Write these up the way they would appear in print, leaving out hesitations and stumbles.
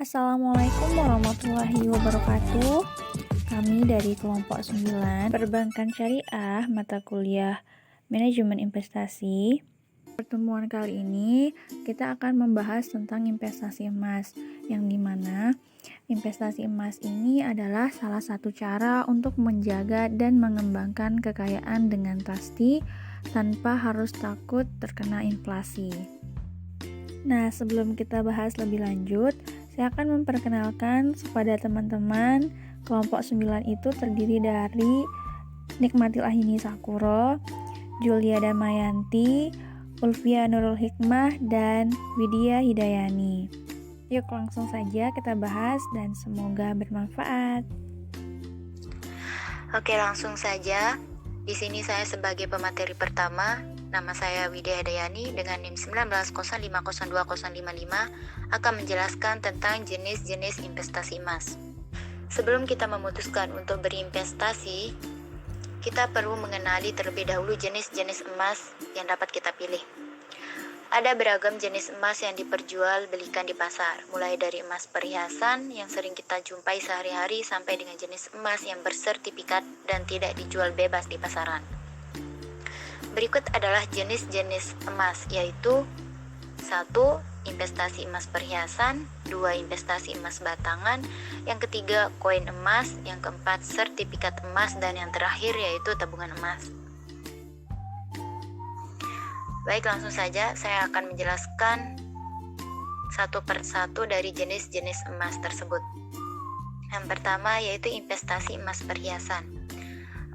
Assalamualaikum warahmatullahi wabarakatuh. Kami dari kelompok 9 Perbankan Syariah mata kuliah Manajemen Investasi. Pertemuan kali ini kita akan membahas tentang investasi emas, yang dimana investasi emas ini adalah salah satu cara untuk menjaga dan mengembangkan kekayaan dengan pasti tanpa harus takut terkena inflasi. Nah, sebelum kita bahas lebih lanjut, saya akan memperkenalkan kepada teman-teman kelompok 9 itu terdiri dari Nikmatil Ahini Sakuro, Julia Damayanti, Ulfia Nurul Hikmah, dan Widya Hidayani. Yuk langsung saja kita bahas dan semoga bermanfaat. Oke, langsung saja. Di sini saya sebagai pemateri pertama, nama saya Widya Hidayani dengan NIM 1905020055 akan menjelaskan tentang jenis-jenis investasi emas. Sebelum kita memutuskan untuk berinvestasi, kita perlu mengenali terlebih dahulu jenis-jenis emas yang dapat kita pilih. Ada beragam jenis emas yang diperjualbelikan di pasar, mulai dari emas perhiasan yang sering kita jumpai sehari-hari sampai dengan jenis emas yang bersertifikat dan tidak dijual bebas di pasaran. Berikut adalah jenis-jenis emas, yaitu 1. Investasi emas perhiasan, 2. Investasi emas batangan, yang ketiga koin emas, yang keempat sertifikat emas, dan yang terakhir yaitu tabungan emas. Baik, langsung saja saya akan menjelaskan satu persatu dari jenis-jenis emas tersebut. Yang pertama yaitu investasi emas perhiasan.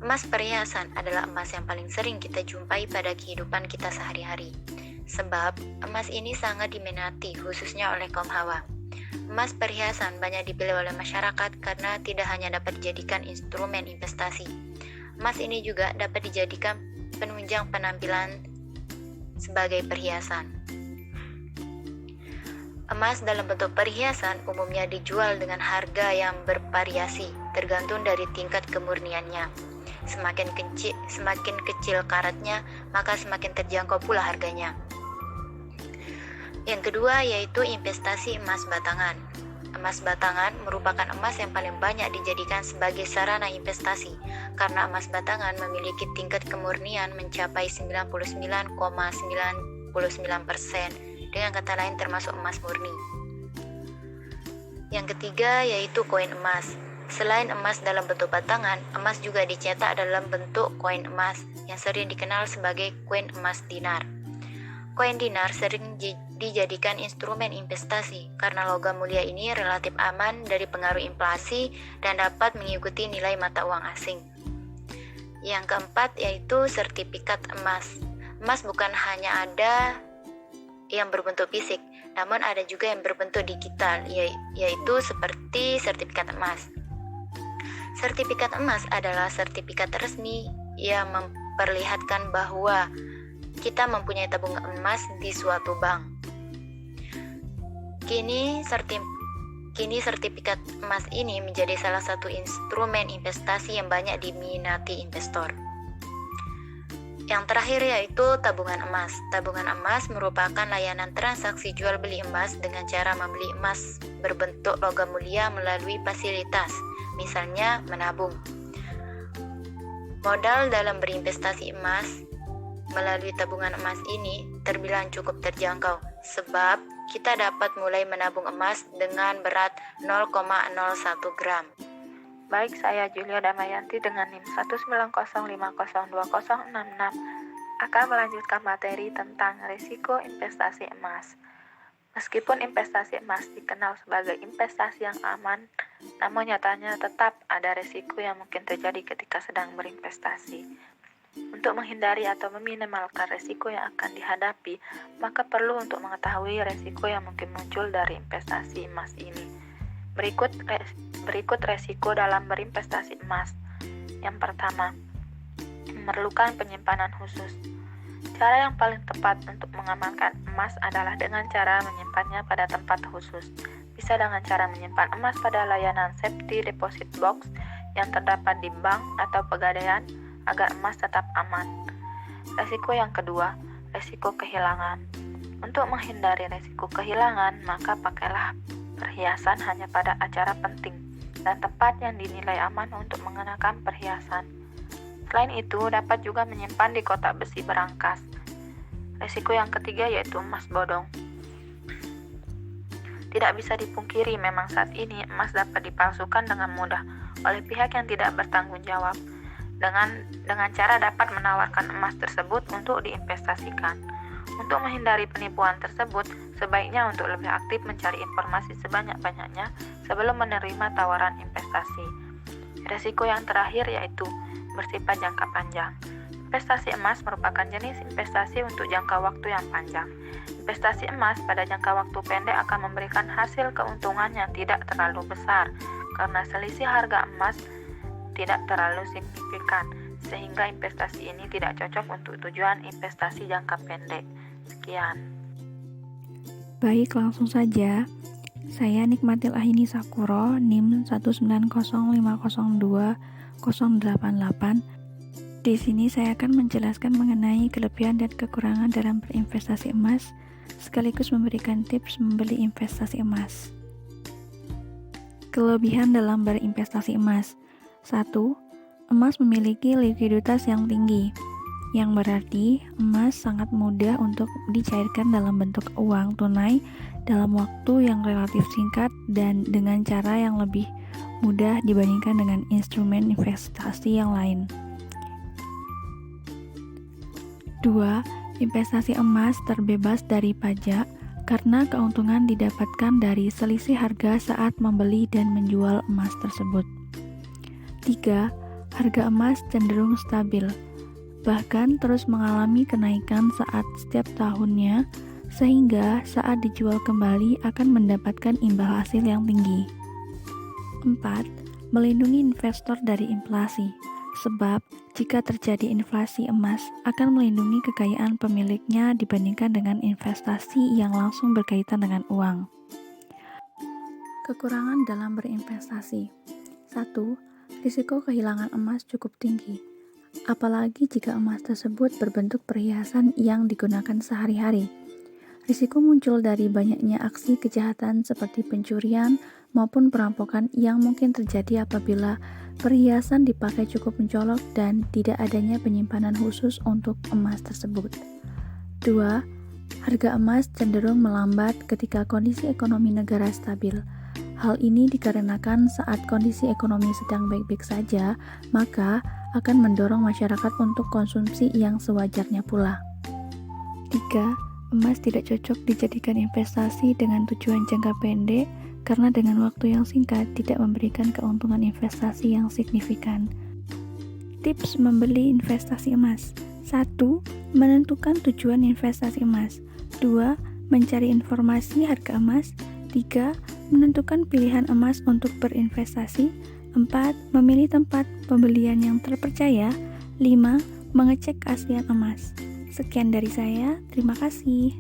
Emas perhiasan adalah emas yang paling sering kita jumpai pada kehidupan kita sehari-hari. Sebab emas ini sangat diminati khususnya oleh kaum hawa. Emas perhiasan banyak dipilih oleh masyarakat karena tidak hanya dapat dijadikan instrumen investasi. Emas ini juga dapat dijadikan penunjang penampilan sebagai perhiasan. Emas dalam bentuk perhiasan umumnya dijual dengan harga yang bervariasi, tergantung dari tingkat kemurniannya. Semakin kecil karatnya, maka semakin terjangkau pula harganya. Yang kedua yaitu investasi emas batangan. Emas batangan merupakan emas yang paling banyak dijadikan sebagai sarana investasi karena emas batangan memiliki tingkat kemurnian mencapai 99,99%, dengan kata lain termasuk emas murni. Yang ketiga yaitu koin emas. Selain emas dalam bentuk batangan, emas juga dicetak dalam bentuk koin emas yang sering dikenal sebagai koin emas dinar. Koin dinar sering dijadikan instrumen investasi karena logam mulia ini relatif aman dari pengaruh inflasi dan dapat mengikuti nilai mata uang asing. Yang keempat yaitu sertifikat emas. Emas bukan hanya ada yang berbentuk fisik, namun ada juga yang berbentuk digital, yaitu seperti sertifikat emas. Sertifikat emas adalah sertifikat resmi yang memperlihatkan bahwa kita mempunyai tabungan emas di suatu bank. Kini sertifikat emas ini menjadi salah satu instrumen investasi yang banyak diminati investor. Yang terakhir yaitu tabungan emas. Tabungan emas merupakan layanan transaksi jual beli emas dengan cara membeli emas berbentuk logam mulia melalui fasilitas, misalnya menabung. Modal dalam berinvestasi emas melalui tabungan emas ini terbilang cukup terjangkau, sebab kita dapat mulai menabung emas dengan berat 0,01 gram. Baik, saya Julia Damayanti dengan NIM 190502066 akan melanjutkan materi tentang risiko investasi emas. Meskipun investasi emas dikenal sebagai investasi yang aman, namun nyatanya tetap ada risiko yang mungkin terjadi ketika sedang berinvestasi. Untuk menghindari atau meminimalkan risiko yang akan dihadapi, maka perlu untuk mengetahui risiko yang mungkin muncul dari investasi emas ini. Berikut risiko dalam berinvestasi emas. Yang pertama, memerlukan penyimpanan khusus. Cara yang paling tepat untuk mengamankan emas adalah dengan cara menyimpannya pada tempat khusus. Bisa dengan cara menyimpan emas pada layanan safety deposit box yang terdapat di bank atau pegadaian agar emas tetap aman. Risiko yang kedua, risiko kehilangan. Untuk menghindari risiko kehilangan, maka pakailah perhiasan hanya pada acara penting dan tempat yang dinilai aman untuk mengenakan perhiasan. Selain itu, dapat juga menyimpan di kotak besi berangkas. Risiko yang ketiga yaitu emas bodong. Tidak bisa dipungkiri memang saat ini emas dapat dipalsukan dengan mudah oleh pihak yang tidak bertanggung jawab dengan cara dapat menawarkan emas tersebut untuk diinvestasikan. Untuk menghindari penipuan tersebut, sebaiknya untuk lebih aktif mencari informasi sebanyak-banyaknya sebelum menerima tawaran investasi. Risiko yang terakhir yaitu bersifat jangka panjang. Investasi emas merupakan jenis investasi untuk jangka waktu yang panjang. Investasi emas pada jangka waktu pendek akan memberikan hasil keuntungan yang tidak terlalu besar karena selisih harga emas tidak terlalu signifikan, sehingga investasi ini tidak cocok untuk tujuan investasi jangka pendek. Sekian. Baik, langsung saja. Saya Nikmatil Ahini Sakuro, NIM 190502088. Di sini saya akan menjelaskan mengenai kelebihan dan kekurangan dalam berinvestasi emas, sekaligus memberikan tips membeli investasi emas. Kelebihan dalam berinvestasi emas. 1. Emas memiliki likuiditas yang tinggi, yang berarti emas sangat mudah untuk dicairkan dalam bentuk uang tunai dalam waktu yang relatif singkat dan dengan cara yang lebih mudah dibandingkan dengan instrumen investasi yang lain. 2. Investasi emas terbebas dari pajak karena keuntungan didapatkan dari selisih harga saat membeli dan menjual emas tersebut. 3. Harga emas cenderung stabil, bahkan terus mengalami kenaikan saat setiap tahunnya, sehingga saat dijual kembali akan mendapatkan imbal hasil yang tinggi. 4. Melindungi investor dari inflasi, sebab jika terjadi inflasi emas akan melindungi kekayaan pemiliknya dibandingkan dengan investasi yang langsung berkaitan dengan uang. Kekurangan dalam berinvestasi. 1. Risiko kehilangan emas cukup tinggi, apalagi jika emas tersebut berbentuk perhiasan yang digunakan sehari-hari. Risiko muncul dari banyaknya aksi kejahatan seperti pencurian maupun perampokan yang mungkin terjadi apabila perhiasan dipakai cukup mencolok dan tidak adanya penyimpanan khusus untuk emas tersebut. 2. Harga emas cenderung melambat ketika kondisi ekonomi negara stabil. Hal ini dikarenakan saat kondisi ekonomi sedang baik-baik saja, maka akan mendorong masyarakat untuk konsumsi yang sewajarnya pula. 3. Emas tidak cocok dijadikan investasi dengan tujuan jangka pendek karena dengan waktu yang singkat tidak memberikan keuntungan investasi yang signifikan. Tips membeli investasi emas. 1. Menentukan tujuan investasi emas. 2. Mencari informasi harga emas. 3. Menentukan pilihan emas untuk berinvestasi. 4. Memilih tempat pembelian yang terpercaya. 5. Mengecek keaslian emas. Sekian dari saya, terima kasih.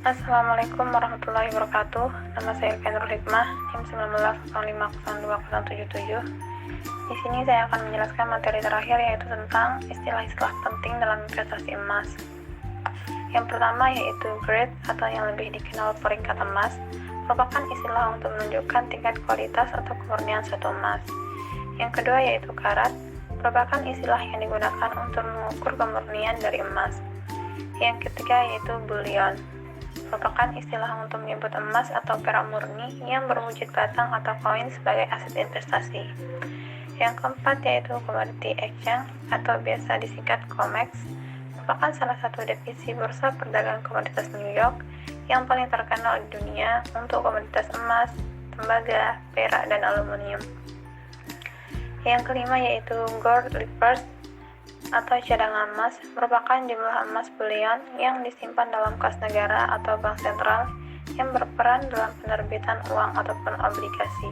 Assalamualaikum warahmatullahi wabarakatuh. Nama saya Kenrul Hikmah, NIM 190502077. Di sini saya akan menjelaskan materi terakhir yaitu tentang istilah-istilah penting dalam investasi emas. Yang pertama yaitu grade atau yang lebih dikenal peringkat emas, merupakan istilah untuk menunjukkan tingkat kualitas atau kemurnian suatu emas. Yang kedua yaitu karat, merupakan istilah yang digunakan untuk mengukur kemurnian dari emas. Yang ketiga yaitu bullion, merupakan istilah untuk menyebut emas atau perak murni yang berwujud batang atau koin sebagai aset investasi. Yang keempat yaitu commodity exchange atau biasa disingkat COMEX, merupakan salah satu divisi bursa perdagangan komoditas New York yang paling terkenal di dunia untuk komoditas emas, tembaga, perak, dan aluminium. Yang kelima yaitu gold reserves atau cadangan emas, merupakan jumlah emas bullion yang disimpan dalam kas negara atau bank sentral yang berperan dalam penerbitan uang ataupun obligasi.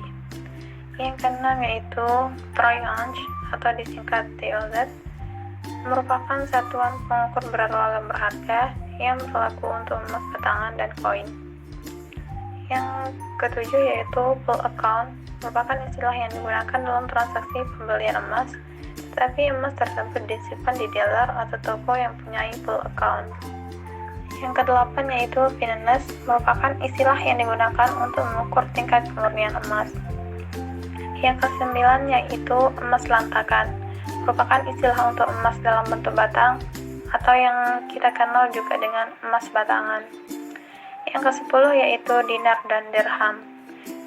Yang keenam yaitu troy ounce atau disingkat TOZ, merupakan satuan pengukur berat logam berharga yang berlaku untuk emas batangan dan koin. Yang ketujuh yaitu pool account, merupakan istilah yang digunakan dalam transaksi pembelian emas, tetapi emas tersebut disimpan di dealer atau toko yang punya pool account. Yang kedelapan yaitu fineness, merupakan istilah yang digunakan untuk mengukur tingkat kemurnian emas. Yang kesembilan yaitu emas lantakan, merupakan istilah untuk emas dalam bentuk batang atau yang kita kenal juga dengan emas batangan. Yang kesepuluh yaitu dinar dan dirham.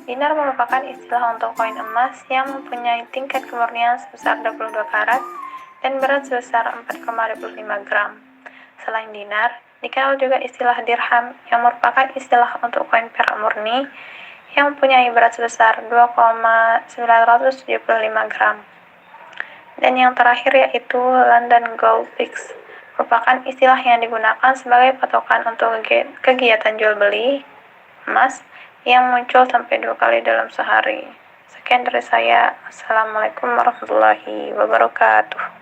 Dinar merupakan istilah untuk koin emas yang mempunyai tingkat kemurnian sebesar 22 karat dan berat sebesar 4,25 gram. Selain dinar, dikenal juga istilah dirham yang merupakan istilah untuk koin perak murni yang mempunyai berat sebesar 2,975 gram. Dan yang terakhir yaitu London Gold Fix, merupakan istilah yang digunakan sebagai patokan untuk kegiatan jual beli emas yang muncul sampai 2 kali dalam sehari. Sekian dari saya. Assalamualaikum warahmatullahi wabarakatuh.